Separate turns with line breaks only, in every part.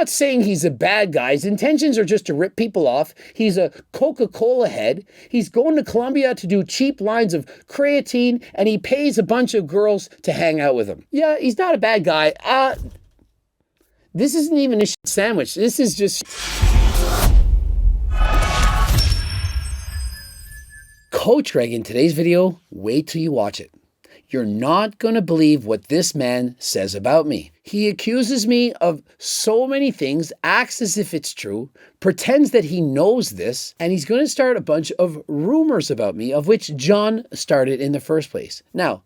not saying he's a bad guy. His intentions are just to rip people off. He's a Coca-Cola head. He's going to Colombia to do cheap lines of creatine, and he pays a bunch of girls to hang out with him. Yeah, he's not a bad guy. This isn't even a shit sandwich. This is just... Coach Greg in today's video, wait till you watch it. You're not going to believe what this man says about me. He accuses me of so many things, acts as if it's true, pretends that he knows this, and he's going to start a bunch of rumors about me, of which John started in the first place. Now,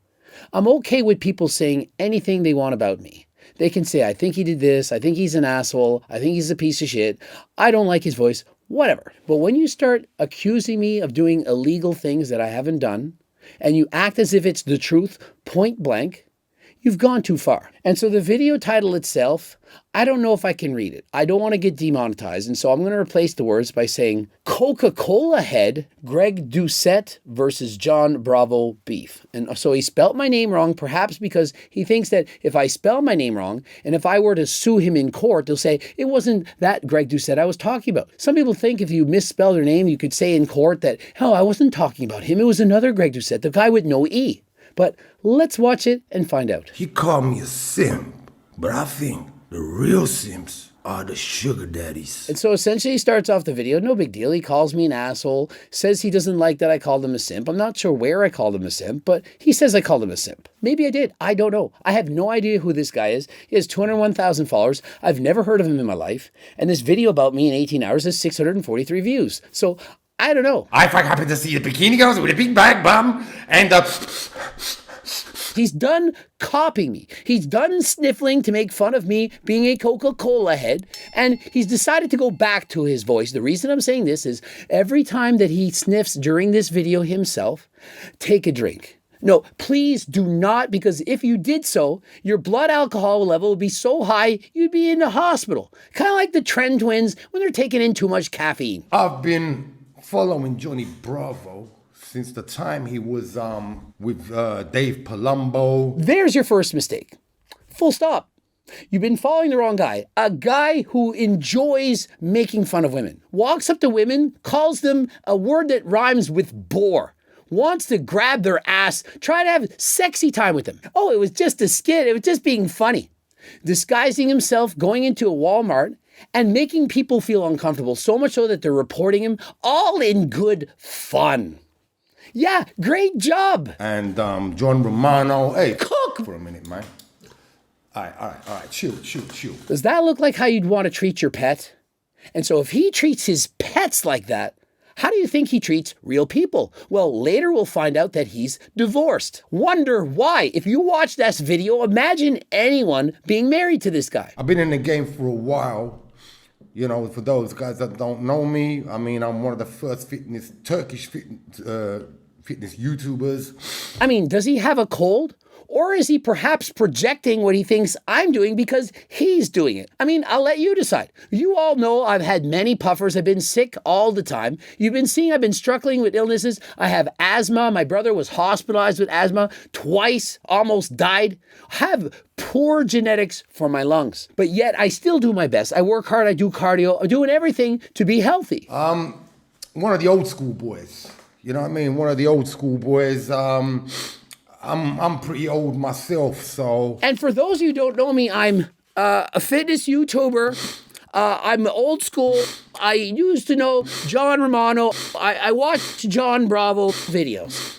I'm okay with people saying anything they want about me. They can say, I think he did this, I think he's an asshole, I think he's a piece of shit, I don't like his voice, whatever. But when you start accusing me of doing illegal things that I haven't done, and you act as if it's the truth, point blank, you've gone too far. And so the video title itself, I don't know if I can read it. I don't want to get demonetized. And so I'm going to replace the words by saying Coca-Cola head Greg Doucette versus John Bravo beef. And so he spelt my name wrong, perhaps because he thinks that if I spell my name wrong, and if I were to sue him in court, they'll say, it wasn't that Greg Doucette I was talking about. Some people think if you misspell their name, you could say in court that, oh, I wasn't talking about him. It was another Greg Doucette, the guy with no E. But let's watch it and find out.
He called me a simp, but I think the real simps are the sugar daddies.
And so essentially he starts off the video, no big deal. He calls me an asshole, says he doesn't like that I called him a simp. I'm not sure where I called him a simp, but he says I called him a simp. Maybe I did. I don't know. I have no idea who this guy is. He has 201,000 followers. I've never heard of him in my life. And this video about me in 18 hours has 643 views. So I don't know.
I happen to see the bikini girls with a big bag bum and
He's done copying me. He's done sniffling to make fun of me being a Coca-Cola head, and he's decided to go back to his voice. The reason I'm saying this is every time that he sniffs during this video himself, take a drink. No, please do not, because if you did so, your blood alcohol level would be so high, you'd be in the hospital. Kind of like the Trend twins when they're taking in too much caffeine.
I've been following Johnny Bravo since the time he was with Dave Palumbo.
There's your first mistake. Full stop. You've been following the wrong guy. A guy who enjoys making fun of women. Walks up to women, calls them a word that rhymes with bore. Wants to grab their ass, try to have sexy time with them. Oh, it was just a skit. It was just being funny. Disguising himself, going into a Walmart, and making people feel uncomfortable, so much so that they're reporting him, all in good fun. Yeah, great job.
And John Romano, hey, cook for a minute, man. All right, chill.
Does that look like how you'd want to treat your pet? And so if he treats his pets like that, how do you think he treats real people? Well, later we'll find out that he's divorced. Wonder why. If you watch this video, imagine anyone being married to this guy.
I've been in the game for a while. You know, for those guys that don't know me, I mean, I'm one of the first Turkish fitness YouTubers.
I mean, does he have a cold? Or is he perhaps projecting what he thinks I'm doing because he's doing it? I mean, I'll let you decide. You all know I've had many puffers. I've been sick all the time. You've been seeing I've been struggling with illnesses. I have asthma. My brother was hospitalized with asthma twice, almost died. I have poor genetics for my lungs. But yet I still do my best. I work hard. I do cardio. I'm doing everything to be healthy.
One of the old school boys. You know what I mean? One of the old school boys. I'm pretty old myself, so.
And for those of you who don't know me, I'm a fitness YouTuber. I'm old school. I used to know John Romano. I watched John Bravo videos.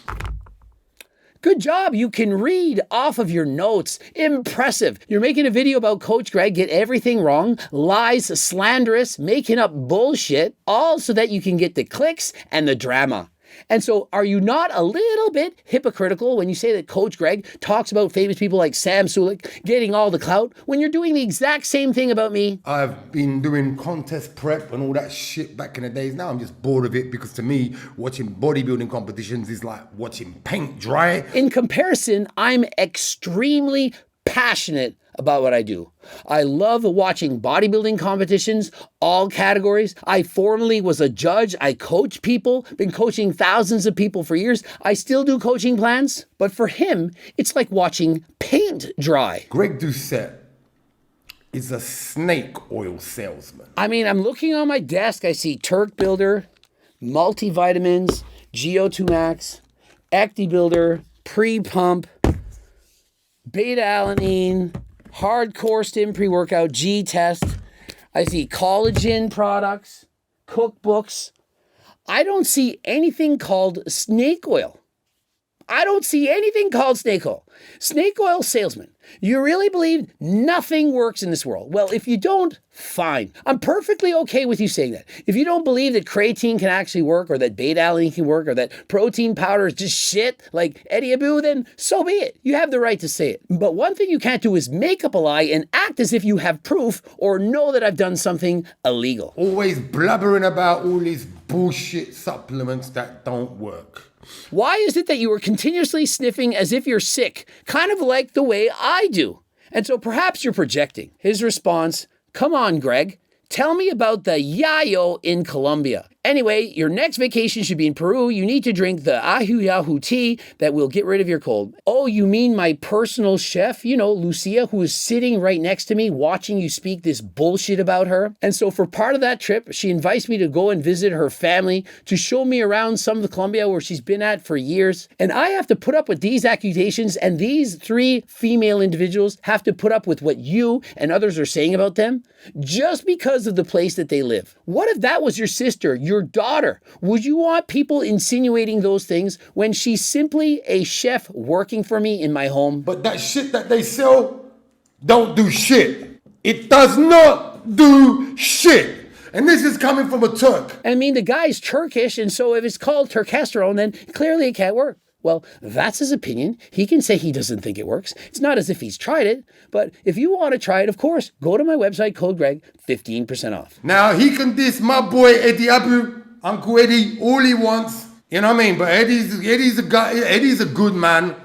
Good job. You can read off of your notes. Impressive. You're making a video about Coach Greg, get everything wrong, lies, slanderous, making up bullshit, all so that you can get the clicks and the drama. And so are you not a little bit hypocritical when you say that Coach Greg talks about famous people like Sam Sulek getting all the clout when you're doing the exact same thing about me?
I've been doing contest prep and all that shit back in the days. Now I'm just bored of it because to me, watching bodybuilding competitions is like watching paint dry.
In comparison, I'm extremely passionate about what I do. I love watching bodybuilding competitions, all categories. I formerly was a judge. I coach people, been coaching thousands of people for years. I still do coaching plans, but for him, it's like watching paint dry.
Greg Doucette is a snake oil salesman.
I mean, I'm looking on my desk. I see Turk Builder, multivitamins, GO2 Max, Acti Builder, Pre-Pump, beta-alanine, hardcore stim pre-workout, G-test. I see collagen products, cookbooks. I don't see anything called snake oil. I don't see anything called snake oil. Snake oil salesman. You really believe nothing works in this world? Well, if you don't, fine. I'm perfectly okay with you saying that. If you don't believe that creatine can actually work, or that beta-alanine can work, or that protein powder is just shit like Eddie Abu, then so be it. You have the right to say it. But one thing you can't do is make up a lie and act as if you have proof or know that I've done something illegal.
Always blubbering about all these bullshit supplements that don't work.
Why is it that you are continuously sniffing as if you're sick, kind of like the way I do? And so perhaps you're projecting. His response, come on, Greg, tell me about the yayo in Colombia. Anyway, your next vacation should be in Peru. You need to drink the ahu tea that will get rid of your cold. Oh, you mean my personal chef, Lucia, who is sitting right next to me watching you speak this bullshit about her? And so for part of that trip, she invites me to go and visit her family, to show me around some of the Colombia where she's been at for years. And I have to put up with these accusations, and these 3 female individuals have to put up with what you and others are saying about them just because of the place that they live. What if that was your sister, your daughter? Would you want people insinuating those things when she's simply a chef working for me in my home?
But that shit that they sell don't do shit. It does not do shit. And this is coming from a Turk.
I mean, the guy's Turkish, and so if it's called turkesterone, then clearly it can't work. Well, that's his opinion. He can say he doesn't think it works. It's not as if he's tried it. But if you want to try it, of course, go to my website, code Greg, 15% off.
Now, he can diss my boy Eddie Abu, Uncle Eddie, all he wants. You know what I mean? But Eddie's a guy. Eddie's a good man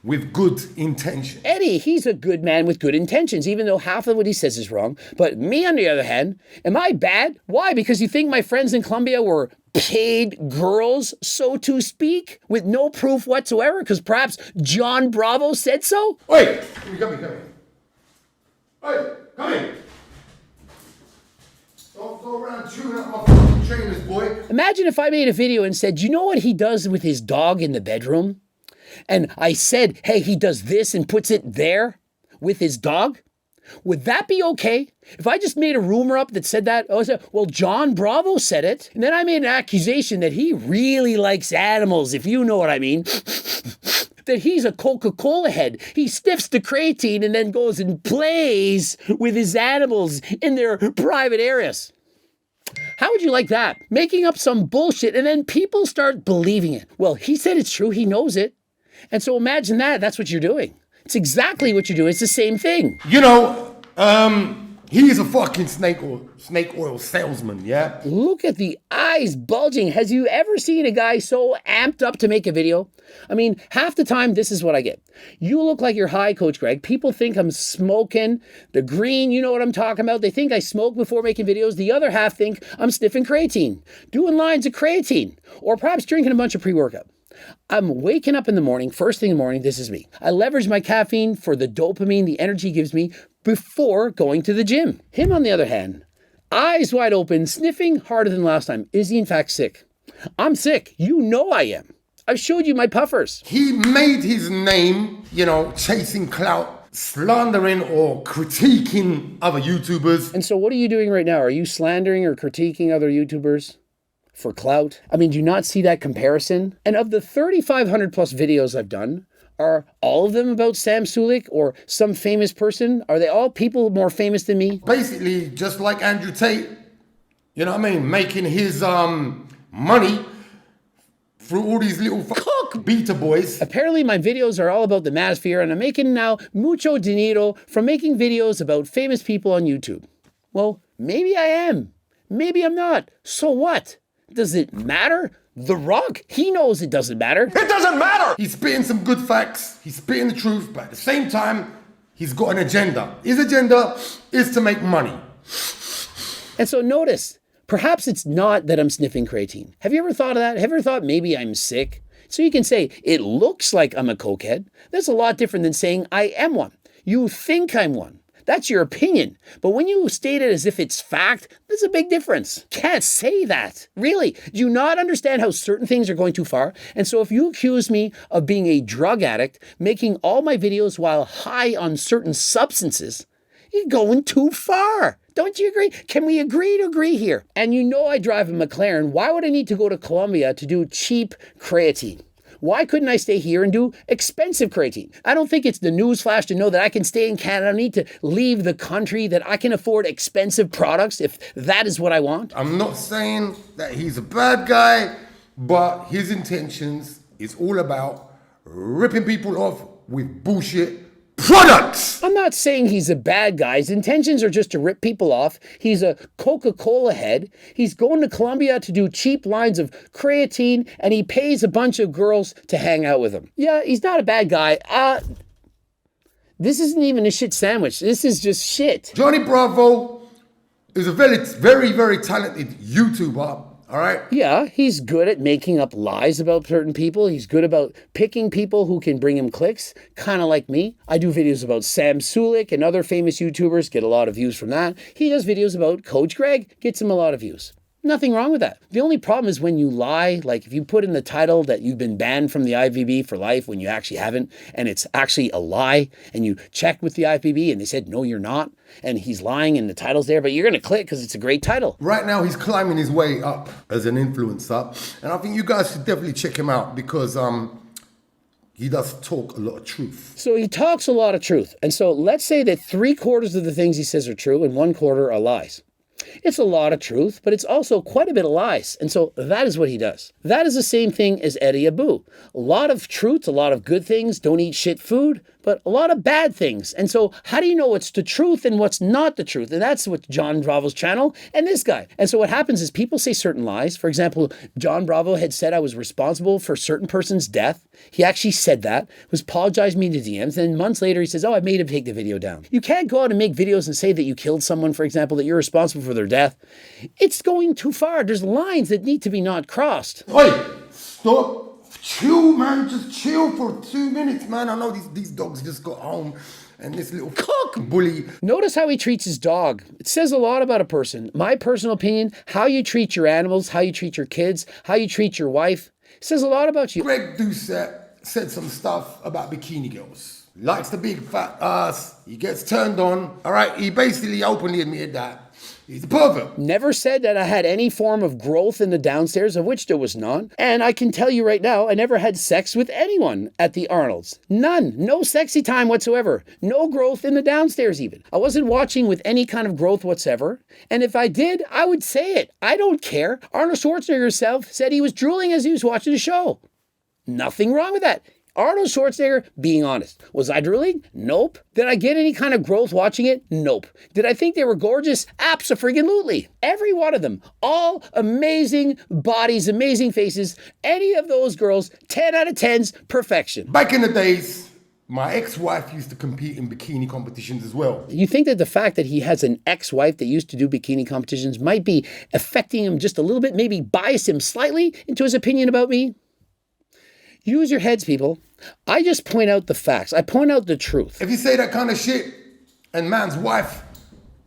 with good intentions.
Eddie, he's a good man with good intentions, even though half of what he says is wrong. But me, on the other hand, am I bad? Why? Because you think my friends in Colombia were paid girls, so to speak, with no proof whatsoever, because perhaps John Bravo said so?
Wait, come here. Hey, come here. Don't go around chewing up my fucking trainers, boy.
Imagine if I made a video and said, you know what he does with his dog in the bedroom? And I said, hey, he does this and puts it there with his dog? Would that be okay? If I just made a rumor up that said that, I said, well, John Bravo said it. And then I made an accusation that he really likes animals, if you know what I mean. That he's a Coca-Cola head. He sniffs the creatine and then goes and plays with his animals in their private areas. How would you like that? Making up some bullshit and then people start believing it. Well, he said it's true. He knows it. And so imagine that. That's what you're doing. It's exactly what you're doing. It's the same thing.
He's a fucking snake oil salesman, yeah?
Look at the eyes bulging. Has you ever seen a guy so amped up to make a video? I mean, half the time, this is what I get. You look like you're high, Coach Greg. People think I'm smoking the green. You know what I'm talking about. They think I smoke before making videos. The other half think I'm sniffing creatine, doing lines of creatine, or perhaps drinking a bunch of pre-workout. I'm waking up in the morning, first thing in the morning, this is me. I leverage my caffeine for the dopamine the energy gives me before going to the gym. Him, on the other hand, eyes wide open, sniffing harder than last time. Is he in fact sick? I'm sick. You know I am. I've showed you my puffers.
He made his name, chasing clout, slandering or critiquing other YouTubers.
And so what are you doing right now? Are you slandering or critiquing other YouTubers? For clout? I mean, do you not see that comparison? And of the 3,500 plus videos I've done, are all of them about Sam Sulek or some famous person? Are they all people more famous than me?
Basically, just like Andrew Tate, you know what I mean? Making his money through all these little beta boys.
Apparently my videos are all about the manosphere, and I'm making now mucho dinero from making videos about famous people on YouTube. Well, maybe I am. Maybe I'm not. So what? Does it matter? The Rock, he knows it doesn't matter.
It doesn't matter! He's spitting some good facts, he's spitting the truth, but at the same time, he's got an agenda. His agenda is to make money.
And so notice, perhaps it's not that I'm sniffing creatine. Have you ever thought of that? Have you ever thought maybe I'm sick? So you can say, it looks like I'm a cokehead. That's a lot different than saying I am one. You think I'm one. That's your opinion. But when you state it as if it's fact, there's a big difference. Can't say that. Really. Do you not understand how certain things are going too far? And so if you accuse me of being a drug addict, making all my videos while high on certain substances, you're going too far. Don't you agree? Can we agree to agree here? And you know I drive a McLaren. Why would I need to go to Colombia to do cheap creatine? Why couldn't I stay here and do expensive creatine? I don't think it's the newsflash to know that I can stay in Canada. I don't need to leave the country, that I can afford expensive products if that is what I want.
I'm not saying that he's a bad guy, but his intentions is all about ripping people off with bullshit products.
I'm not saying he's a bad guy. His intentions are just to rip people off. He's a Coca-Cola head. He's going to Colombia to do cheap lines of creatine, and he pays a bunch of girls to hang out with him. Yeah, he's not a bad guy. This isn't even a shit sandwich. This is just shit.
Johnny Bravo is a very, very talented YouTuber. All right.
Yeah, he's good at making up lies about certain people. He's good about picking people who can bring him clicks, kind of like me. I do videos about Sam Sulik and other famous YouTubers, get a lot of views from that. He does videos about Coach Greg, gets him a lot of views. Nothing wrong with that. The only problem is when you lie, like if you put in the title that you've been banned from the IFBB for life when you actually haven't, and it's actually a lie, and you checked with the IFBB and they said, no, you're not, and he's lying and the title's there, but you're going to click because it's a great title.
Right now, he's climbing his way up as an influencer, and I think you guys should definitely check him out because he does talk a lot of truth.
So he talks a lot of truth. And so let's say that 3/4 of the things he says are true and 1/4 are lies. It's a lot of truth, but it's also quite a bit of lies. And so that is what he does. That is the same thing as Eddie Abu. A lot of truth, a lot of good things, don't eat shit food, but a lot of bad things. And so how do you know what's the truth and what's not the truth? And that's what John Bravo's channel and this guy. And so what happens is people say certain lies. For example, John Bravo had said I was responsible for a certain person's death. He actually said that, was apologized me to DMs. Then months later, he says, oh, I made him take the video down. You can't go out and make videos and say that you killed someone, for example, that you're responsible for their death. It's going too far. There's lines that need to be not crossed.
Oi, stop. Chill, man. Just chill for 2 minutes, man. I know these dogs just got home and this little cock bully.
Notice how he treats his dog. It says a lot about a person. My personal opinion, how you treat your animals, how you treat your kids, how you treat your wife, says a lot about you.
Greg Doucette said some stuff about bikini girls. Likes the big fat ass. He gets turned on. All right, he basically openly admitted that. He's a pervert.
Never said that I had any form of growth in the downstairs, of which there was none. And I can tell you right now, I never had sex with anyone at the Arnold's. None. No sexy time whatsoever. No growth in the downstairs even. I wasn't watching with any kind of growth whatsoever. And if I did, I would say it. I don't care. Arnold Schwarzenegger himself said he was drooling as he was watching the show. Nothing wrong with that. Arnold Schwarzenegger, being honest. Was I drooling? Nope. Did I get any kind of growth watching it? Nope. Did I think they were gorgeous? Abso-friggin-lutely. Every one of them. All amazing bodies, amazing faces. Any of those girls, 10 out of 10's perfection.
Back in the days, my ex-wife used to compete in bikini competitions as well.
You think that the fact that he has an ex-wife that used to do bikini competitions might be affecting him just a little bit, maybe bias him slightly into his opinion about me? Use your heads, people. I just point out the facts. I point out the truth.
If you say that kind of shit and man's wife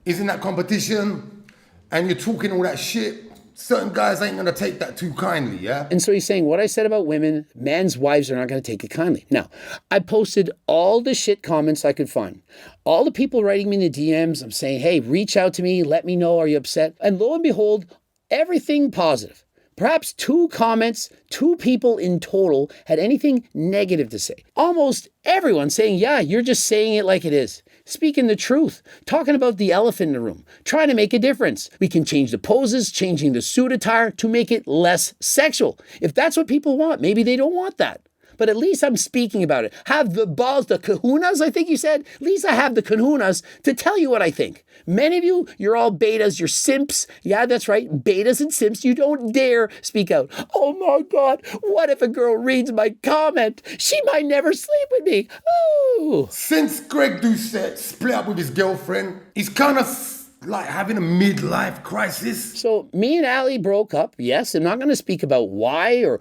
is in that competition and you're talking all that shit, certain guys ain't gonna take that too kindly, yeah?
And so he's saying what I said about women, men's wives are not gonna take it kindly. Now, I posted all the shit comments I could find. All the people writing me in the DMs, I'm saying, hey, reach out to me, let me know, are you upset? And lo and behold, everything positive. Perhaps 2 comments, 2 people in total had anything negative to say. Almost everyone saying, yeah, you're just saying it like it is. Speaking the truth, talking about the elephant in the room, trying to make a difference. We can change the poses, changing the suit attire to make it less sexual. If that's what people want, maybe they don't want that. But at least I'm speaking about it. Have the balls, the kahunas, I think you said. At least I have the kahunas to tell you what I think. Many of you, you're all betas, you're simps. Yeah, that's right, betas and simps. You don't dare speak out. Oh my God, what if a girl reads my comment? She might never sleep with me. Ooh.
Since Greg Doucette split up with his girlfriend, he's kind of like having a midlife crisis?
So me and Allie broke up. Yes, I'm not going to speak about why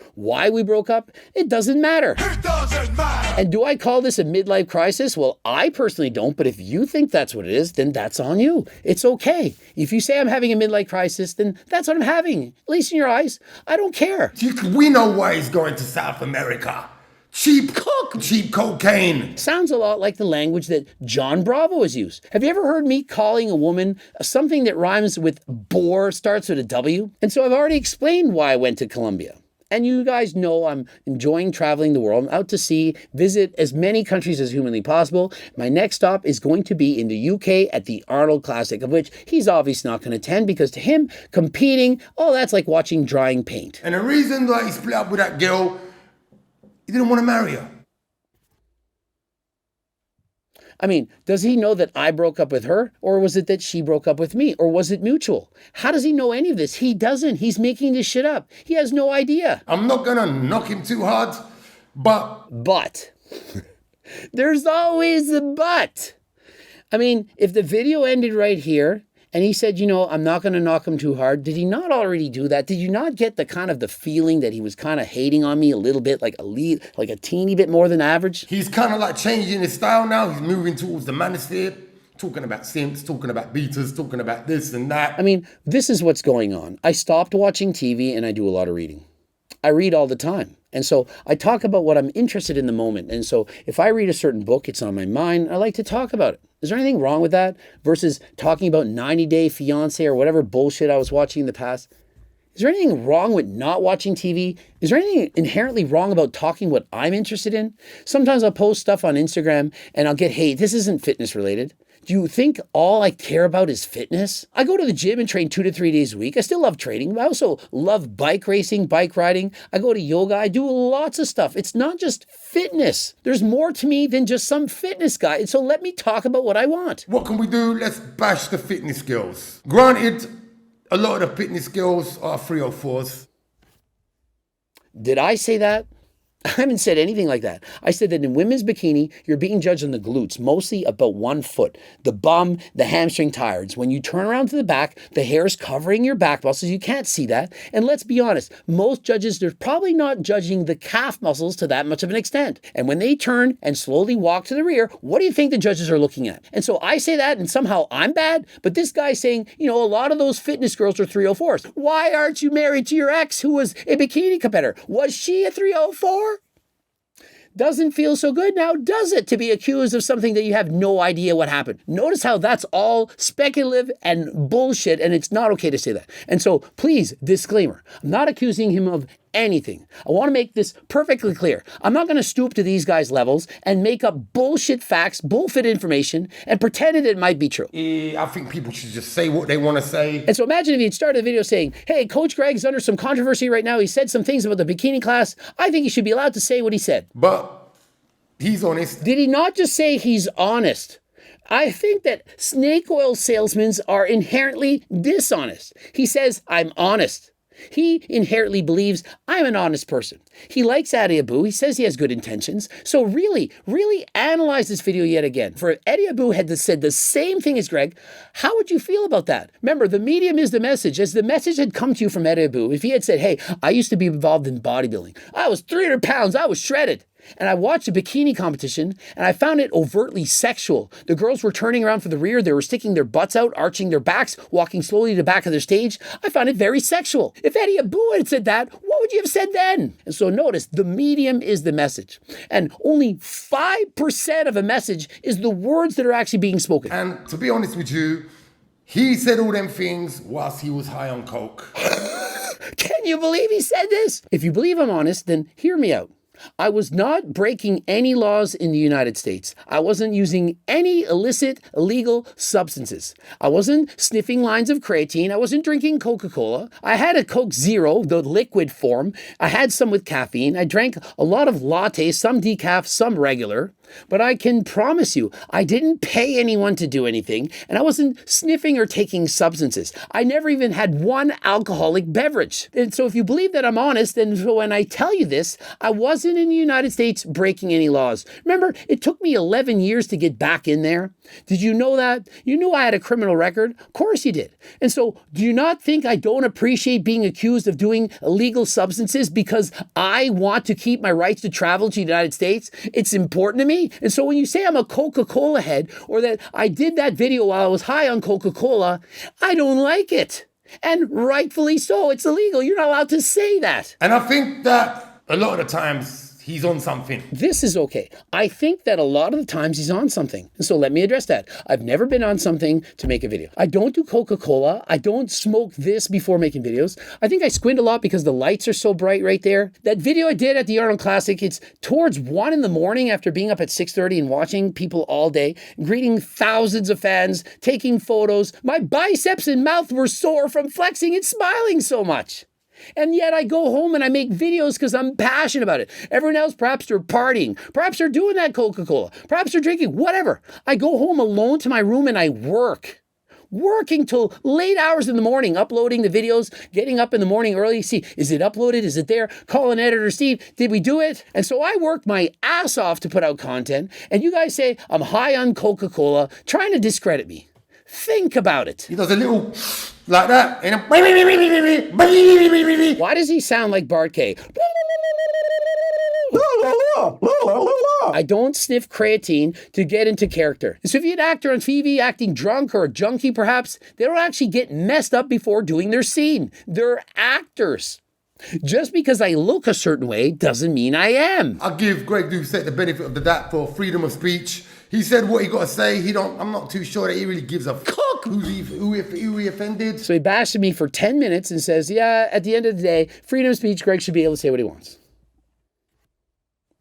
we broke up. It doesn't matter.
It doesn't matter.
And do I call this a midlife crisis? Well, I personally don't, but if you think that's what it is, then that's on you. It's okay. If you say I'm having a midlife crisis, then that's what I'm having. At least in your eyes. I don't care.
We know why he's going to South America. Cheap coke, cheap cocaine.
Sounds a lot like the language that John Bravo has used. Have you ever heard me calling a woman something that rhymes with bore, starts with a W? And so I've already explained why I went to Colombia. And you guys know I'm enjoying traveling the world. I'm out to sea, visit as many countries as humanly possible. My next stop is going to be in the UK at the Arnold Classic, of which he's obviously not going to attend because to him, competing, that's like watching drying paint.
And the reason that he split up with that girl, he didn't want to marry her.
I mean, does he know that I broke up with her? Or was it that she broke up with me? Or was it mutual? How does he know any of this? He doesn't. He's making this shit up. He has no idea.
I'm not going to knock him too hard, but...
There's always a but. I mean, if the video ended right here, and he said, I'm not going to knock him too hard. Did he not already do that? Did you not get the feeling that he was kind of hating on me a little bit, like a teeny bit more than average?
He's kind of like changing his style now. He's moving towards the manosphere, talking about simps, talking about beaters, talking about this and that.
I mean, this is what's going on. I stopped watching TV and I do a lot of reading. I read all the time. And so I talk about what I'm interested in the moment. And so if I read a certain book, it's on my mind, I like to talk about it. Is there anything wrong with that versus talking about 90 Day Fiancé or whatever bullshit I was watching in the past? Is there anything wrong with not watching TV? Is there anything inherently wrong about talking what I'm interested in? Sometimes I'll post stuff on Instagram and I'll get hate. This isn't fitness related. Do you think all I care about is fitness? I go to the gym and train 2 to 3 days a week. I still love training. I also love bike racing, bike riding. I go to yoga. I do lots of stuff. It's not just fitness. There's more to me than just some fitness guy. And so let me talk about what I want.
What can we do? Let's bash the fitness girls. Granted, a lot of the fitness girls are 304s.
Did I say that? I haven't said anything like that. I said that in women's bikini, you're being judged on the glutes, mostly about 1 foot, the bum, the hamstring tires. When you turn around to the back, the hair is covering your back muscles. You can't see that. And let's be honest, most judges, they're probably not judging the calf muscles to that much of an extent. And when they turn and slowly walk to the rear, what do you think the judges are looking at? And so I say that and somehow I'm bad, but this guy's saying, a lot of those fitness girls are 304s. Why aren't you married to your ex who was a bikini competitor? Was she a 304? Doesn't feel so good now, does it, to be accused of something that you have no idea what happened? Notice how that's all speculative and bullshit, and it's not okay to say that. And so, please, disclaimer, I'm not accusing him of anything. I want to make this perfectly clear. I'm not going to stoop to these guys' levels and make up bullshit facts, bullshit information, and pretend it might be true.
I think people should just say what they want to say.
And so imagine if he'd started the video saying, hey, Coach Greg's under some controversy right now. He said some things about the bikini class. I think he should be allowed to say what he said.
But he's honest.
Did he not just say he's honest? I think that snake oil salesmen are inherently dishonest. He says, I'm honest. He inherently believes I'm an honest person. He likes Eddie Abu. He says he has good intentions. So really analyze this video yet again. For if Eddie Abu had said the same thing as Greg, how would you feel about that? Remember, the medium is the message. As the message had come to you from Eddie Abu, if he had said, hey, I used to be involved in bodybuilding. I was 300 pounds. I was shredded. And I watched a bikini competition and I found it overtly sexual. The girls were turning around for the rear. They were sticking their butts out, arching their backs, walking slowly to the back of their stage. I found it very sexual. If Eddie Abu had said that, what would you have said then? And so notice, the medium is the message. And only 5% of a message is the words that are actually being spoken.
And to be honest with you, he said all them things whilst he was high on coke.
Can you believe he said this? If you believe I'm honest, then hear me out. I was not breaking any laws in the United States. I wasn't using any illicit, illegal substances. I wasn't sniffing lines of creatine. I wasn't drinking Coca-Cola. I had a Coke Zero, the liquid form. I had some with caffeine. I drank a lot of lattes, some decaf, some regular. But I can promise you, I didn't pay anyone to do anything, and I wasn't sniffing or taking substances. I never even had one alcoholic beverage. And so if you believe that I'm honest, then when I tell you this, I wasn't wasn't in the United States breaking any laws. Remember, it took me 11 years to get back in there. Did you know that? You knew I had a criminal record? Of course you did. And so, do you not think I don't appreciate being accused of doing illegal substances because I want to keep my rights to travel to the United States? It's important to me. And so when you say I'm a Coca-Cola head or that I did that video while I was high on Coca-Cola, I don't like it. And rightfully so. It's illegal. You're not allowed to say that.
And I think that a lot of the times he's on something.
This is okay. I think that a lot of the times he's on something. And so let me address that. I've never been on something to make a video. I don't do Coca-Cola. I don't smoke this before making videos. I think I squint a lot because the lights are so bright right there. That video I did at the Arnold Classic, it's towards 1 in the morning after being up at 6:30 and watching people all day, greeting thousands of fans, taking photos. My biceps and mouth were sore from flexing and smiling so much. And yet I go home and I make videos because I'm passionate about it. Everyone else, perhaps they're partying. Perhaps they're doing that Coca-Cola. Perhaps they're drinking, whatever. I go home alone to my room and I work. Working till late hours in the morning, uploading the videos, getting up in the morning early, see, is it uploaded? Is it there? Calling editor Steve, did we do it? And so I work my ass off to put out content. And you guys say I'm high on Coca-Cola, trying to discredit me. Think about it.
He does a little like that.
Why does he sound like Bart K? I don't sniff creatine to get into character. So if you're an actor on TV acting drunk or a junkie perhaps, they don't actually get messed up before doing their scene. They're actors. Just because I look a certain way doesn't mean I am.
I give Greg Doucette the benefit of the doubt for freedom of speech. He said what he got to say. I'm not too sure that he really gives a fuck who he offended.
So he bashed me for 10 minutes and says, yeah, at the end of the day, freedom of speech, Greg should be able to say what he wants.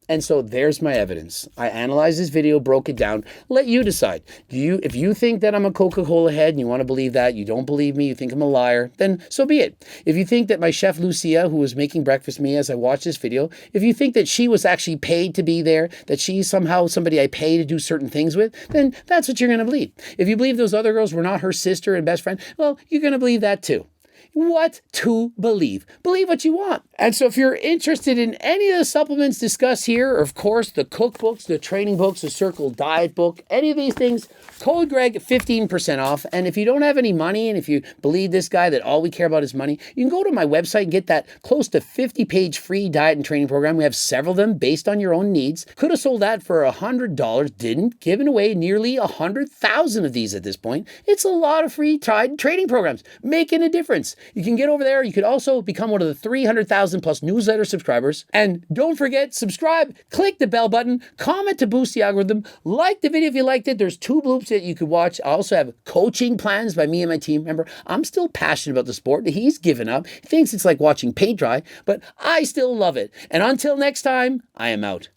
And so there's my evidence. I analyzed this video, broke it down. Let you decide. If you think that I'm a Coca-Cola head and you want to believe that, you don't believe me, you think I'm a liar, then so be it. If you think that my chef Lucia, who was making breakfast for me as I watched this video, if you think that she was actually paid to be there, that she's somehow somebody I pay to do certain things with, then that's what you're going to believe. If you believe those other girls were not her sister and best friend, well, you're going to believe that too. What to believe. Believe what you want. And so if you're interested in any of the supplements discussed here, or of course the cookbooks, the training books, the Circle Diet book, any of these things, code Greg 15% off. And if you don't have any money, and if you believe this guy that all we care about is money, you can go to my website and get that close to 50-page free diet and training program. We have several of them based on your own needs. Could have sold that for $100, didn't, giving away nearly 100,000 of these at this point. It's a lot of free training programs, making a difference. You can get over there. You could also become one of the 300,000 plus newsletter subscribers. And don't forget, subscribe, click the bell button, comment to boost the algorithm, like the video if you liked it. There's 2 bloops that you could watch. I also have coaching plans by me and my team. Remember, I'm still passionate about the sport. He's given up. He thinks it's like watching paint dry, but I still love it. And until next time, I am out.